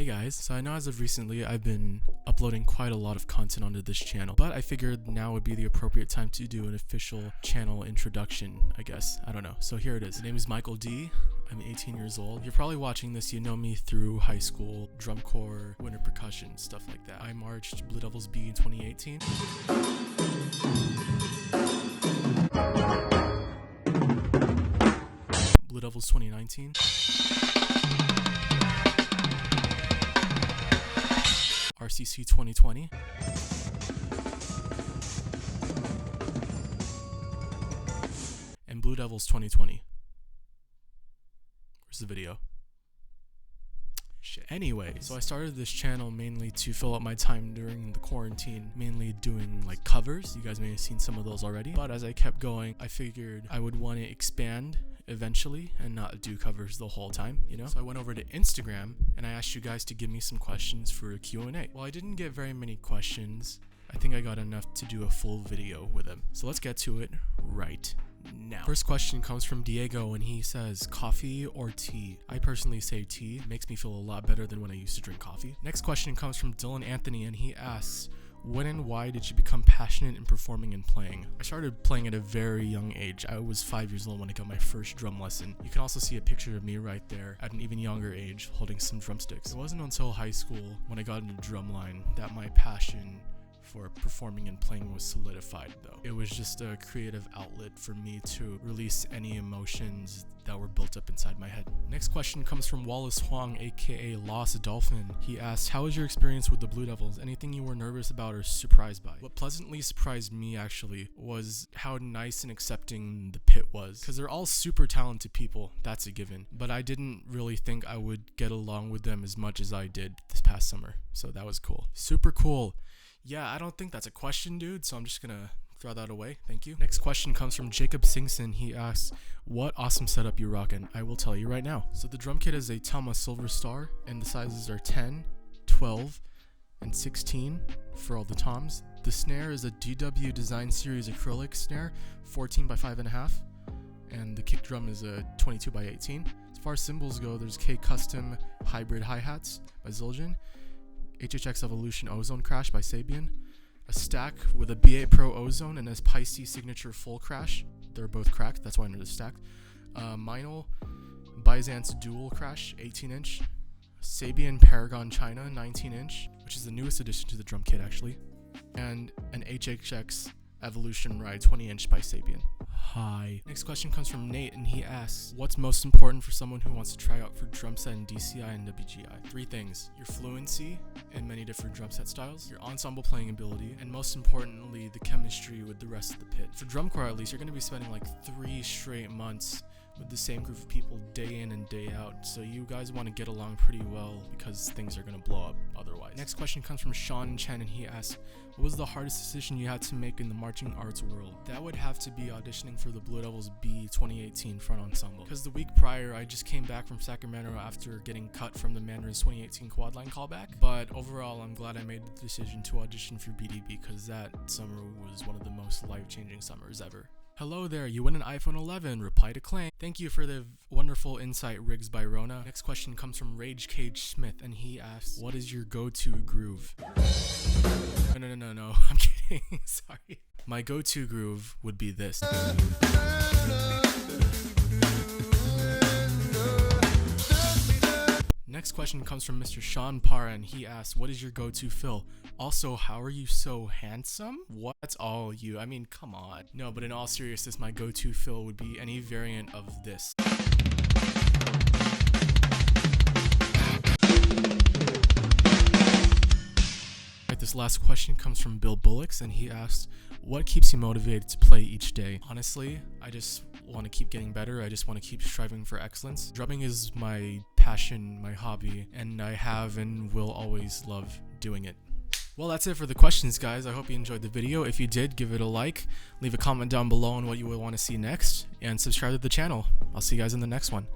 guys, so I know as of recently I've been uploading quite a lot of content onto this channel, but I figured now would be the appropriate time to do an official channel introduction, I guess. I don't know. So here it is. My name is Michael D. I'm 18 years old. If you're probably watching this, you know me through high school, drum corps, winter percussion, stuff like that. I marched Blue Devils B in 2018. Blue Devils 2019. RCC 2020. And Blue Devils 2020. Where's the video? Shit. Anyway, so I started this channel mainly to fill up my time during the quarantine, mainly doing like covers. You guys may have seen some of those already, but as I kept going, I figured I would want to expand eventually and not do covers the whole time, you know? So I went over to Instagram and I asked you guys to give me some questions for a Q&A. Well, I didn't get very many questions. I think I got enough to do a full video with them. So let's get to it right now. First question comes from Diego and he says, coffee or tea? I personally say tea. It makes me feel a lot better than when I used to drink coffee. Next question comes from Dylan Anthony and he asks, when and why did you become passionate in performing and playing? I started playing at a very young age. I was 5 years old when I got my first drum lesson. You can also see a picture of me right there at an even younger age holding some drumsticks. It wasn't until high school when I got into drumline that my passion for performing and playing was solidified though. It was just a creative outlet for me to release any emotions that were built up inside my head. Next question comes from Wallace Huang, aka Lost Dolphin. He asks, how was your experience with the Blue Devils? Anything you were nervous about or surprised by? What pleasantly surprised me actually was how nice and accepting the pit was, because they're all super talented people, that's a given, but I didn't really think I would get along with them as much as I did this past summer, so that was cool. Super cool. Yeah, I don't think that's a question, dude, so I'm just gonna throw that away. Thank you. Next question comes from Jacob Singson. He asks, what awesome setup you rockin'? I will tell you right now. So the drum kit is a Tama Silver Star, and the sizes are 10, 12, and 16 for all the toms. The snare is a DW Design Series acrylic snare, 14 by 5.5, and the kick drum is a 22 by 18. As far as cymbals go, there's K Custom Hybrid Hi-Hats by Zildjian, HHX Evolution Ozone Crash by Sabian, a stack with a B8 Pro Ozone and a Pisces Signature Full Crash. They're both cracked, that's why they're stacked. Meinl Byzance Dual Crash 18-inch, Sabian Paragon China 19-inch, which is the newest addition to the drum kit actually, and an HHX Evolution Ride 20-inch by Sabian. Hi. Next question comes from Nate and he asks, what's most important for someone who wants to try out for drum set in DCI and WGI? 3 things: your fluency in many different drum set styles, your ensemble playing ability, and most importantly, the chemistry with the rest of the pit. For drum corps at least, you're going to be spending like 3 straight months with the same group of people day in and day out, so you guys want to get along pretty well because things are going to blow up otherwise. Next question comes from Sean Chen and he asks, what was the hardest decision you had to make in the marching arts world? That would have to be auditioning for the Blue Devils B 2018 front ensemble, because the week prior I just came back from Sacramento after getting cut from the Mandarin's 2018 quadline callback, but overall I'm glad I made the decision to audition for BDB because that summer was one of the most life-changing summers ever. Hello there, you win an iPhone 11, reply to claim. Thank you for the wonderful insight, Riggs by Rona. Next question comes from Rage Cage Smith and he asks, what is your go-to groove? No, I'm kidding, sorry. My go-to groove would be this. Next question comes from Mr. Sean Parra and he asks, what is your go-to fill? Also, how are you so handsome? What? That's all you. I mean, come on. No, but in all seriousness, my go-to fill would be any variant of this. This last question comes from Bill Bullocks and he asks, what keeps you motivated to play each day? Honestly, I just want to keep getting better. I just want to keep striving for excellence. Drumming is my passion, my hobby, and I have and will always love doing it. Well, that's it for the questions, guys. I hope you enjoyed the video. If you did, give it a like, leave a comment down below on what you would want to see next, and subscribe to the channel. I'll see you guys in the next one.